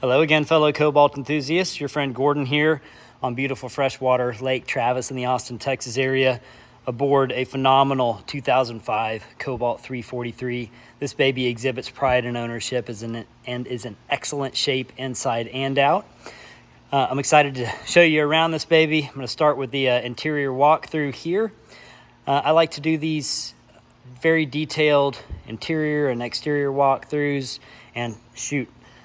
Hello again, fellow Cobalt enthusiasts. Your friend Gordon here on beautiful freshwater Lake Travis in the Austin, Texas area aboard a phenomenal 2005 Cobalt 343. This baby exhibits pride in ownership and is in excellent shape inside and out. I'm excited to show you around this baby. I'm going to start with the interior walkthrough here. I like to do these very detailed interior and exterior walkthroughs and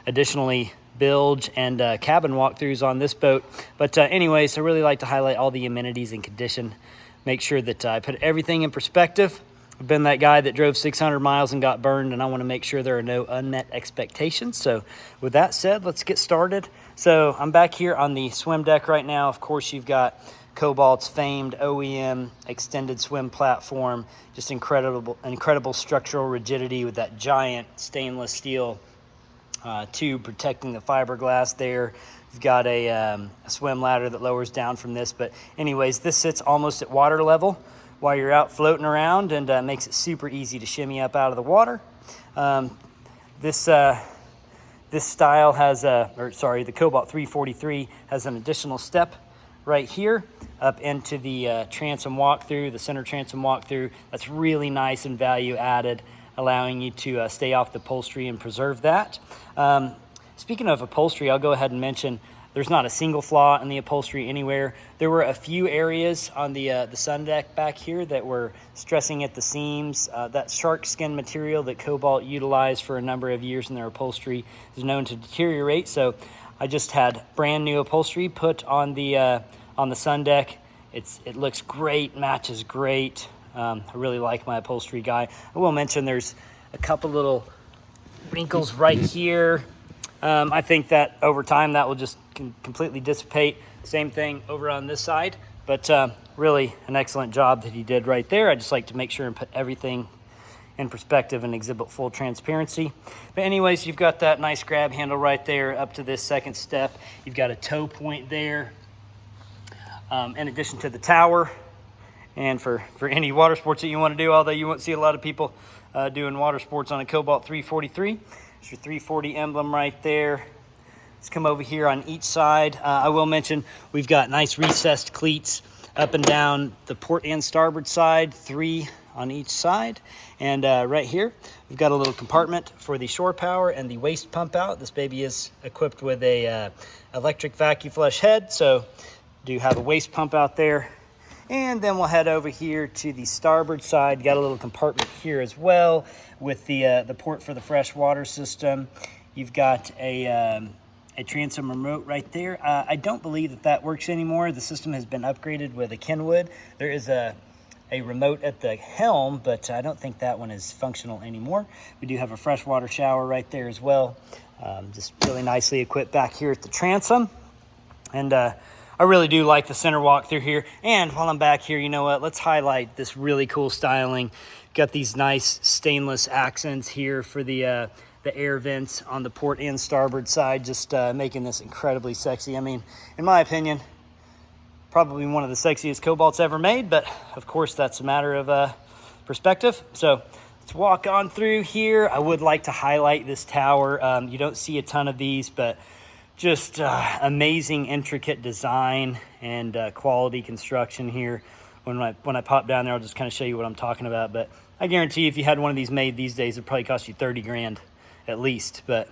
additionally bilge and cabin walkthroughs on this boat. But anyways, I really like to highlight all the amenities and condition, make sure that I put everything in perspective. I've been that guy that drove 600 miles and got burned, and I want to make sure there are no unmet expectations. So with that said, let's get started. So I'm back here on the swim deck right now. Of course, you've got Cobalt's famed OEM extended swim platform, just incredible structural rigidity with that giant stainless steel tube protecting the fiberglass there. You've got a swim ladder that lowers down from this, but anyways, this sits almost at water level while you're out floating around, and makes it super easy to shimmy up out of the water. This style has the Cobalt 343 has an additional step right here up into the transom walkthrough, the center transom walkthrough. That's really nice and value added, allowing you to stay off the upholstery and preserve that. Speaking of upholstery, I'll go ahead and mention there's not a single flaw in the upholstery anywhere. There were a few areas on the sun deck back here that were stressing at the seams. That shark skin material that Cobalt utilized for a number of years in their upholstery is known to deteriorate. So I just had brand new upholstery put on the sun deck. It looks great, matches great. I really like my upholstery guy. I will mention there's a couple little wrinkles right here. I think that over time that will just completely dissipate. Same thing over on this side, but really an excellent job that he did right there. I just like to make sure and put everything in perspective and exhibit full transparency. But anyways, you've got that nice grab handle right there up to this second step. You've got a tow point there, in addition to the tower. And for any water sports that you want to do, although you won't see a lot of people doing water sports on a Cobalt 343. There's your 340 emblem right there. Let's come over here on each side. I will mention we've got nice recessed cleats up and down the port and starboard side, 3 on each side. And right here, we've got a little compartment for the shore power and the waste pump out. This baby is equipped with a electric vacuum flush head, so do have a waste pump out there. And then we'll head over here to the starboard side. Got a little compartment here as well with the port for the fresh water system. You've got a transom remote right there. I don't believe that works anymore. The system has been upgraded with a Kenwood. There is a remote at the helm, but I don't think that one is functional anymore. We do have a freshwater shower right there as well. Just really nicely equipped back here at the transom. And I really do like the center walk through here. And while I'm back here, you know what? Let's highlight this really cool styling. Got these nice stainless accents here for the air vents on the port and starboard side, just making this incredibly sexy. I mean, in my opinion, probably one of the sexiest Cobalt's ever made, but of course that's a matter of perspective. So let's walk on through here. I would like to highlight this tower. You don't see a ton of these, but just amazing, intricate design and quality construction here. When I pop down there, I'll just kind of show you what I'm talking about. But I guarantee if you had one of these made these days, it'd probably cost you 30 grand at least. But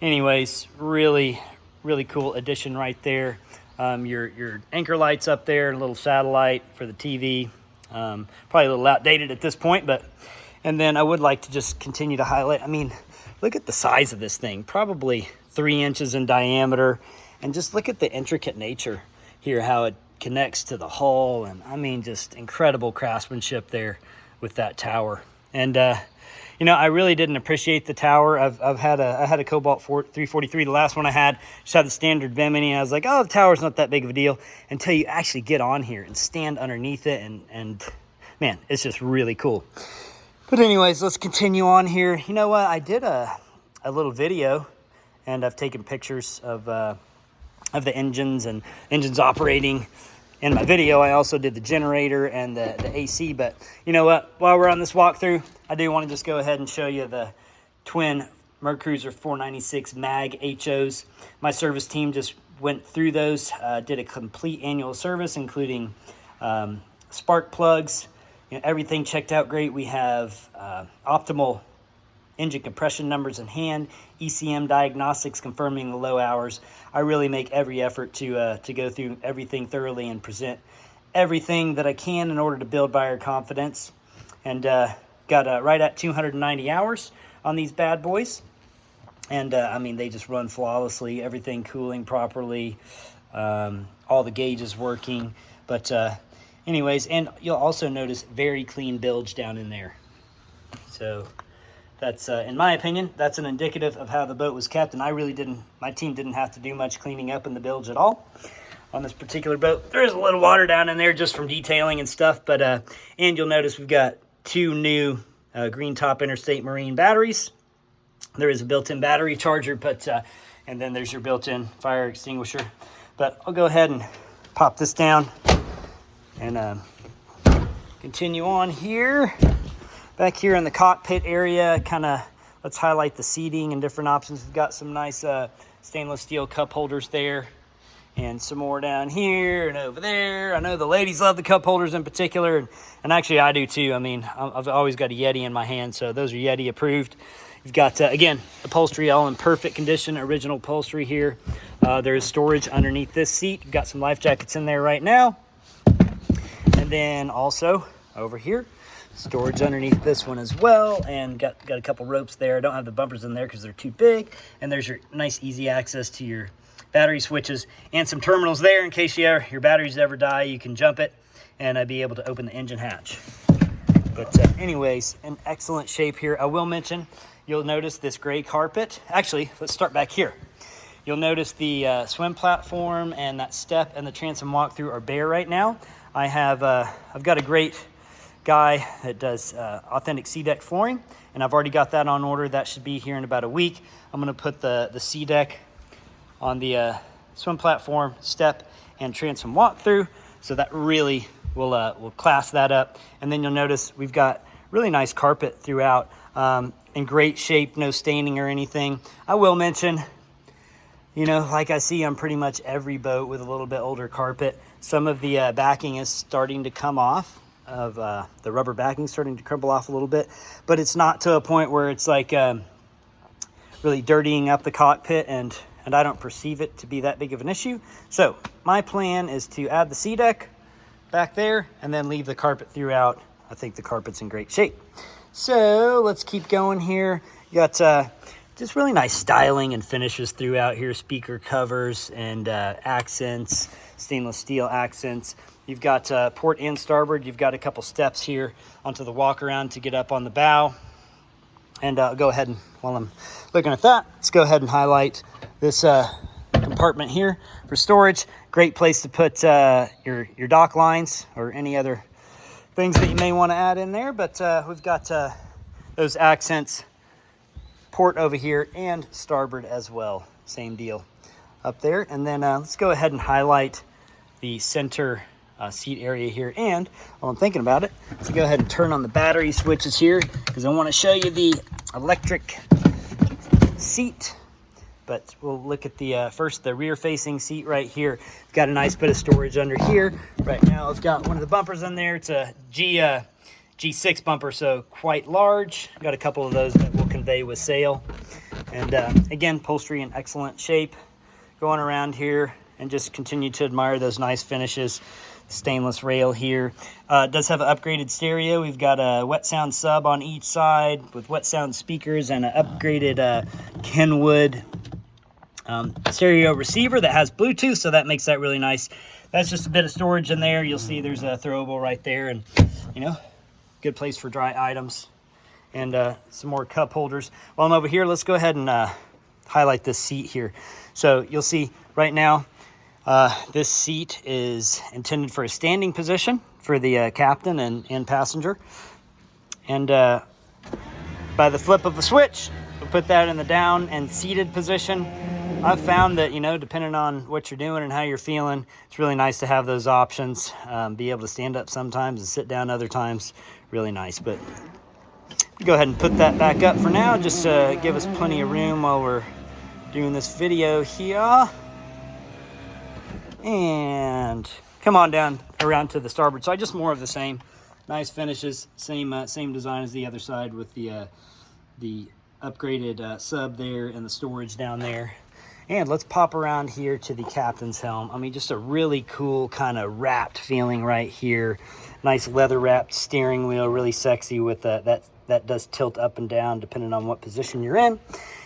anyways, really, really cool addition right there. Your anchor lights up there, a little satellite for the TV. Probably a little outdated at this point, but and then I would like to just continue to highlight. I mean, look at the size of this thing. Probably 3 inches in diameter, and just look at the intricate nature here, how it connects to the hull, and I mean, just incredible craftsmanship there with that tower. And you know, I really didn't appreciate the tower. I had a Cobalt 343. The last one I had just had the standard Bimini, and I was like, oh, the tower's not that big of a deal until you actually get on here and stand underneath it, and man, it's just really cool. But anyways, let's continue on here. You know what? I did a little video, and I've taken pictures of the engines and engines operating. In my video, I also did the generator and the AC. But you know what? While we're on this walkthrough, I do want to just go ahead and show you the twin Mercruiser 496 mag HOs. My service team just went through those, did a complete annual service, including spark plugs. Everything checked out great. We have optimal engine compression numbers in hand, ECM diagnostics confirming the low hours. I really make every effort to go through everything thoroughly and present everything that I can in order to build buyer confidence. And got right at 290 hours on these bad boys. And I mean, they just run flawlessly, everything cooling properly, all the gauges working. But anyways, and you'll also notice very clean bilge down in there. So that's, in my opinion, that's an indicative of how the boat was kept. And my team didn't have to do much cleaning up in the bilge at all on this particular boat. There is a little water down in there just from detailing and stuff. But, and you'll notice we've got 2 new green top Interstate Marine batteries. There is a built-in battery charger, but and then there's your built-in fire extinguisher. But I'll go ahead and pop this down and continue on here. Back here in the cockpit area, let's highlight the seating and different options. We've got some nice stainless steel cup holders there, and some more down here and over there. I know the ladies love the cup holders in particular, and actually I do too. I mean, I've always got a Yeti in my hand, so those are Yeti approved. You've got, again, upholstery all in perfect condition, original upholstery here. There is storage underneath this seat. You've got some life jackets in there right now. And then also over here, storage underneath this one as well. And got a couple ropes there. I don't have the bumpers in there because they're too big. And there's your nice, easy access to your battery switches and some terminals there in case your batteries ever die. You can jump it and be able to open the engine hatch. But anyways, in excellent shape here. I will mention, you'll notice this gray carpet. Actually, let's start back here. You'll notice the swim platform and that step and the transom walkthrough are bare right now. I've got a great guy that does authentic SeaDeck flooring, and I've already got that on order. That should be here in about a week. I'm going to put the SeaDeck on the swim platform, step, and transom walkthrough, so that really will class that up. And then you'll notice we've got really nice carpet throughout. In great shape, no staining or anything. I will mention, like I see on pretty much every boat with a little bit older carpet, some of the backing is starting to come off of the rubber backing, starting to crumble off a little bit, but it's not to a point where it's like really dirtying up the cockpit, and I don't perceive it to be that big of an issue. So my plan is to add the SeaDeck back there and then leave the carpet throughout. I think the carpet's in great shape. So let's keep going here. You got just really nice styling and finishes throughout here. Speaker covers and accents, stainless steel accents. You've got port and starboard. You've got a couple steps here onto the walk around to get up on the bow. And I'll go ahead and, while I'm looking at that, let's go ahead and highlight this compartment here for storage. Great place to put your dock lines or any other things that you may want to add in there. But we've got those accents, port over here and starboard as well. Same deal up there. And then let's go ahead and highlight the center seat area here. And while I'm thinking about it, let's go ahead and turn on the battery switches here because I want to show you the electric seat. But we'll look at the first, the rear facing seat right here. It's got a nice bit of storage under here. Right now I've got one of the bumpers in there. It's a G6 bumper, so quite large. Got a couple of those that will convey with sail. And again, upholstery in excellent shape. Going around here and just continue to admire those nice finishes. Stainless rail here. It does have an upgraded stereo. We've got a wet sound sub on each side with wet sound speakers and an upgraded Kenwood stereo receiver that has Bluetooth, so that makes that really nice. That's just a bit of storage in there. You'll see there's a throwable right there, and good place for dry items. And some more cup holders. While I'm over here, let's go ahead and highlight this seat here. So you'll see right now this seat is intended for a standing position for the captain and passenger. And by the flip of a switch, we'll put that in the down and seated position. I've found that, depending on what you're doing and how you're feeling, it's really nice to have those options. Be able to stand up sometimes and sit down other times. Really nice. But Go ahead and put that back up for now, just to give us plenty of room while we're doing this video here. And come on down around to the starboard side, just more of the same. Nice finishes, same design as the other side with the upgraded sub there and the storage down there. And let's pop around here to the captain's helm. I mean, just a really cool kind of wrapped feeling right here. Nice leather wrapped steering wheel, really sexy with that does tilt up and down depending on what position you're in.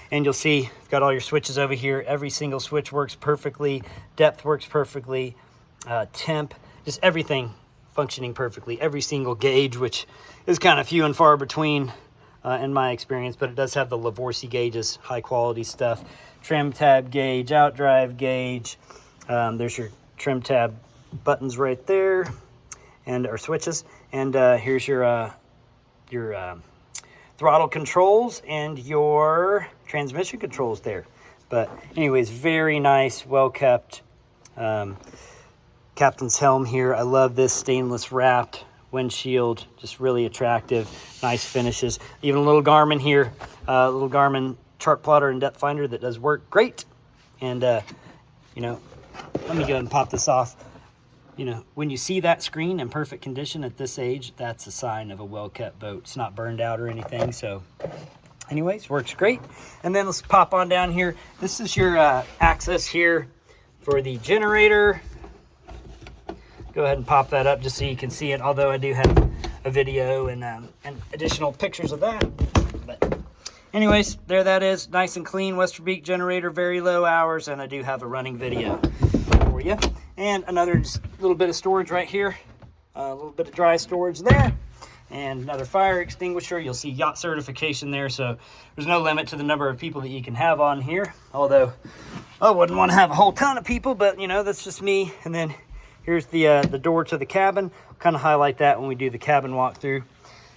And you'll see you've got all your switches over here. Every single switch works perfectly. Depth works perfectly. Temp, just everything functioning perfectly. Every single gauge, which is kind of few and far between in my experience, but it does have the Lavorsi gauges, high quality stuff. Trim tab gauge, outdrive gauge. There's your trim tab buttons right there, and or switches. And here's your throttle controls and your transmission controls there. But anyways, very nice, well kept captain's helm here. I love this stainless wrapped windshield, just really attractive, nice finishes. Even a little Garmin here, little Garmin chart plotter and depth finder that does work great. And you know, let me go ahead and pop this off. You know, when you see that screen in perfect condition at this age, that's a sign of a well-kept boat. It's not burned out or anything. So anyways, works great. And then let's pop on down here. This is your access here for the generator. Go ahead and pop that up just so you can see it, although I do have a video and additional pictures of that. But anyways, there that is, nice and clean Westerbeek generator, very low hours, and I do have a running video for you. And another just little bit of storage right here, a little bit of dry storage there, and another fire extinguisher. You'll see yacht certification there, so there's no limit to the number of people that you can have on here, although I wouldn't want to have a whole ton of people, but you know, that's just me. And then here's the door to the cabin. I'll kind of highlight that when we do the cabin walkthrough.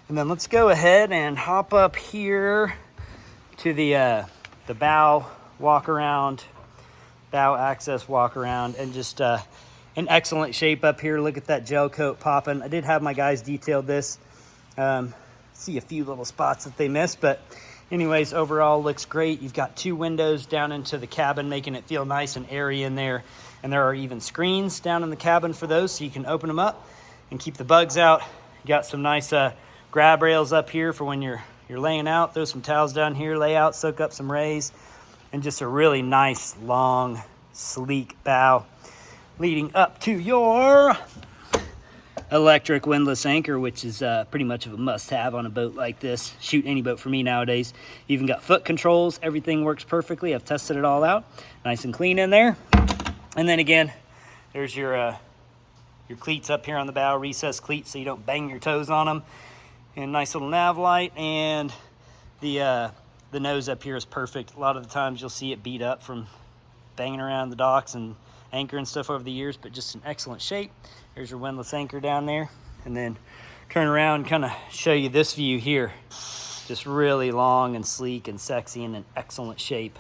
And then let's go ahead and hop up here to the bow walk around, bow access walk around, and just in excellent shape up here. Look at that gel coat popping. I did have my guys detail this. See a few little spots that they missed, but anyways, overall looks great. You've got 2 windows down into the cabin, making it feel nice and airy in there. And there are even screens down in the cabin for those, so you can open them up and keep the bugs out. You got some nice grab rails up here for when you're laying out. Throw some towels down here, lay out, soak up some rays, and just a really nice, long, sleek bow leading up to your electric windlass anchor, which is pretty much of a must-have on a boat like this. Shoot any boat for me nowadays. You even got foot controls. Everything works perfectly. I've tested it all out. Nice and clean in there. And then again, there's your cleats up here on the bow, recessed cleats so you don't bang your toes on them. And nice little nav light, and the nose up here is perfect. A lot of the times you'll see it beat up from banging around the docks and anchor and stuff over the years, but just in excellent shape. There's your windlass anchor down there. And then turn around and kind of show you this view here. Just really long and sleek and sexy and in excellent shape.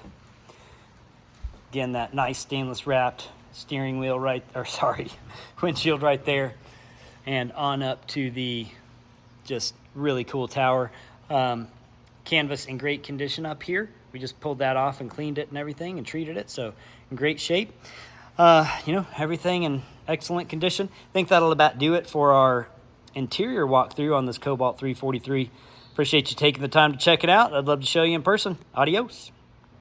Again, that nice stainless wrapped steering wheel windshield right there. And on up to the just really cool tower. Canvas in great condition up here. We just pulled that off and cleaned it and everything and treated it, so in great shape. You know, everything in excellent condition. I think that'll about do it for our interior walkthrough on this Cobalt 343. Appreciate you taking the time to check it out. I'd love to show you in person. Adios.